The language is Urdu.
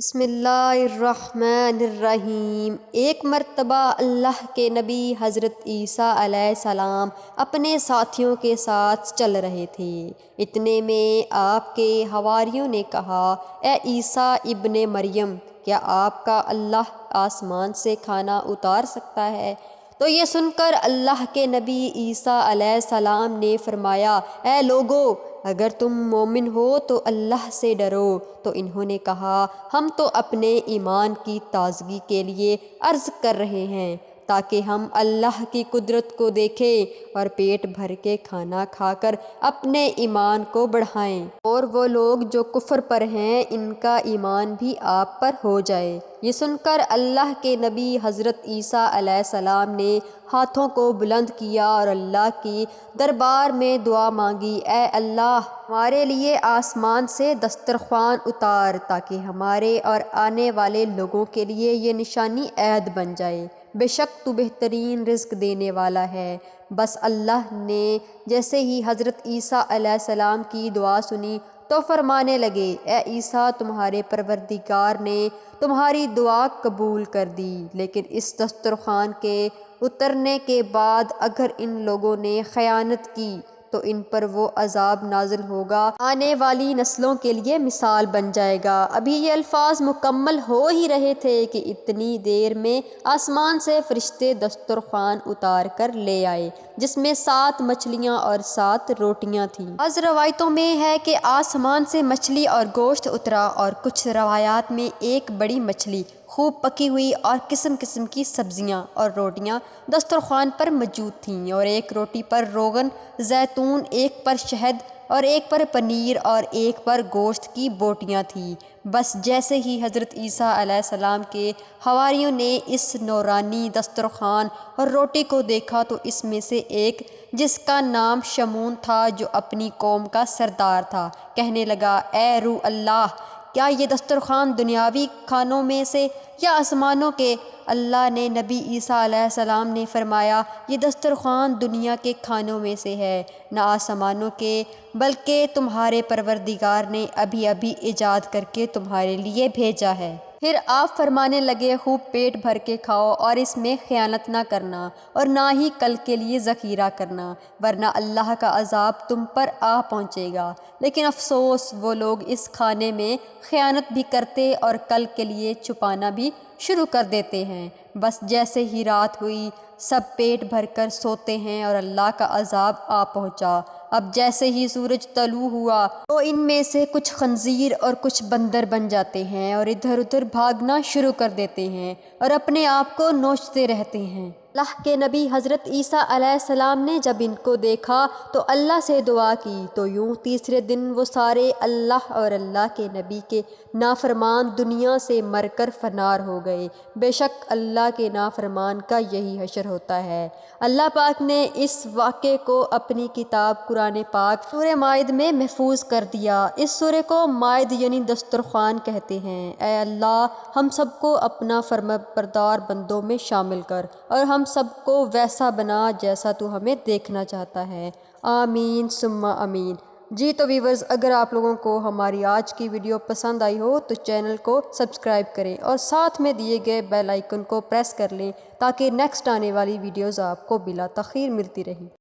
بسم اللہ الرحمن الرحیم۔ ایک مرتبہ اللہ کے نبی حضرت عیسیٰ علیہ السلام اپنے ساتھیوں کے ساتھ چل رہے تھے۔ اتنے میں آپ کے حواریوں نے کہا، اے عیسیٰ ابن مریم، کیا آپ کا اللہ آسمان سے کھانا اتار سکتا ہے؟ تو یہ سن کر اللہ کے نبی عیسیٰ علیہ السلام نے فرمایا، اے لوگو، اگر تم مومن ہو تو اللہ سے ڈرو۔ تو انہوں نے کہا، ہم تو اپنے ایمان کی تازگی کے لیے عرض کر رہے ہیں تاکہ ہم اللہ کی قدرت کو دیکھیں اور پیٹ بھر کے کھانا کھا کر اپنے ایمان کو بڑھائیں، اور وہ لوگ جو کفر پر ہیں ان کا ایمان بھی آپ پر ہو جائے۔ یہ سن کر اللہ کے نبی حضرت عیسیٰ علیہ السلام نے ہاتھوں کو بلند کیا اور اللہ کی دربار میں دعا مانگی، اے اللہ، ہمارے لیے آسمان سے دسترخوان اتار تاکہ ہمارے اور آنے والے لوگوں کے لیے یہ نشانی عید بن جائے۔ بے شک تو بہترین رزق دینے والا ہے۔ بس اللہ نے جیسے ہی حضرت عیسیٰ علیہ السلام کی دعا سنی تو فرمانے لگے، اے عیسیٰ، تمہارے پروردگار نے تمہاری دعا قبول کر دی، لیکن اس دسترخوان کے اترنے کے بعد اگر ان لوگوں نے خیانت کی تو ان پر وہ عذاب نازل ہوگا، آنے والی نسلوں کے لیے مثال بن جائے گا۔ ابھی یہ الفاظ مکمل ہو ہی رہے تھے کہ اتنی دیر میں آسمان سے فرشتے دسترخوان اتار کر لے آئے، جس میں 7 مچھلیاں اور 7 روٹیاں تھیں۔ بعض روایتوں میں ہے کہ آسمان سے مچھلی اور گوشت اترا، اور کچھ روایات میں ایک بڑی مچھلی، خوب پکی ہوئی اور قسم قسم کی سبزیاں اور روٹیاں دسترخوان پر موجود تھیں، اور ایک روٹی پر روغن زیتون، ایک پر شہد اور ایک پر پنیر اور ایک پر گوشت کی بوٹیاں تھیں۔ بس جیسے ہی حضرت عیسیٰ علیہ السلام کے حواریوں نے اس نورانی دسترخوان اور روٹی کو دیکھا تو اس میں سے ایک، جس کا نام شمعون تھا، جو اپنی قوم کا سردار تھا، کہنے لگا، اے روح اللہ، کیا یہ دسترخوان دنیاوی کھانوں میں سے یا آسمانوں کے؟ اللہ نے نبی عیسیٰ علیہ السلام نے فرمایا، یہ دسترخوان دنیا کے کھانوں میں سے ہے، نہ آسمانوں کے، بلکہ تمہارے پروردگار نے ابھی ابھی ایجاد کر کے تمہارے لیے بھیجا ہے۔ پھر آپ فرمانے لگے، خوب پیٹ بھر کے کھاؤ اور اس میں خیانت نہ کرنا اور نہ ہی کل کے لیے ذخیرہ کرنا، ورنہ اللہ کا عذاب تم پر آ پہنچے گا۔ لیکن افسوس، وہ لوگ اس کھانے میں خیانت بھی کرتے اور کل کے لیے چھپانا بھی شروع کر دیتے ہیں۔ بس جیسے ہی رات ہوئی، سب پیٹ بھر کر سوتے ہیں اور اللہ کا عذاب آ پہنچا۔ اب جیسے ہی سورج طلوع ہوا تو ان میں سے کچھ خنزیر اور کچھ بندر بن جاتے ہیں اور ادھر ادھر بھاگنا شروع کر دیتے ہیں اور اپنے آپ کو نوچتے رہتے ہیں۔ اللہ کے نبی حضرت عیسیٰ علیہ السلام نے جب ان کو دیکھا تو اللہ سے دعا کی، تو یوں تیسرے دن وہ سارے اللہ اور اللہ کے نبی کے نافرمان دنیا سے مر کر فنار ہو گئے۔ بے شک اللہ کے نافرمان کا یہی حشر ہوتا ہے۔ اللہ پاک نے اس واقعے کو اپنی کتاب قرآن پاک سورہ مائد میں محفوظ کر دیا۔ اس سورہ کو مائد یعنی دسترخوان کہتے ہیں۔ اے اللہ، ہم سب کو اپنا فرمانبردار بندوں میں شامل کر اور ہم سب کو ویسا بنا جیسا تو ہمیں دیکھنا چاہتا ہے۔ آمین ثم آمین۔ جی تو ویورز، اگر آپ لوگوں کو ہماری آج کی ویڈیو پسند آئی ہو تو چینل کو سبسکرائب کریں اور ساتھ میں دیے گئے بیل آئیکن کو پریس کر لیں تاکہ نیکسٹ آنے والی ویڈیوز آپ کو بلا تاخیر ملتی رہیں۔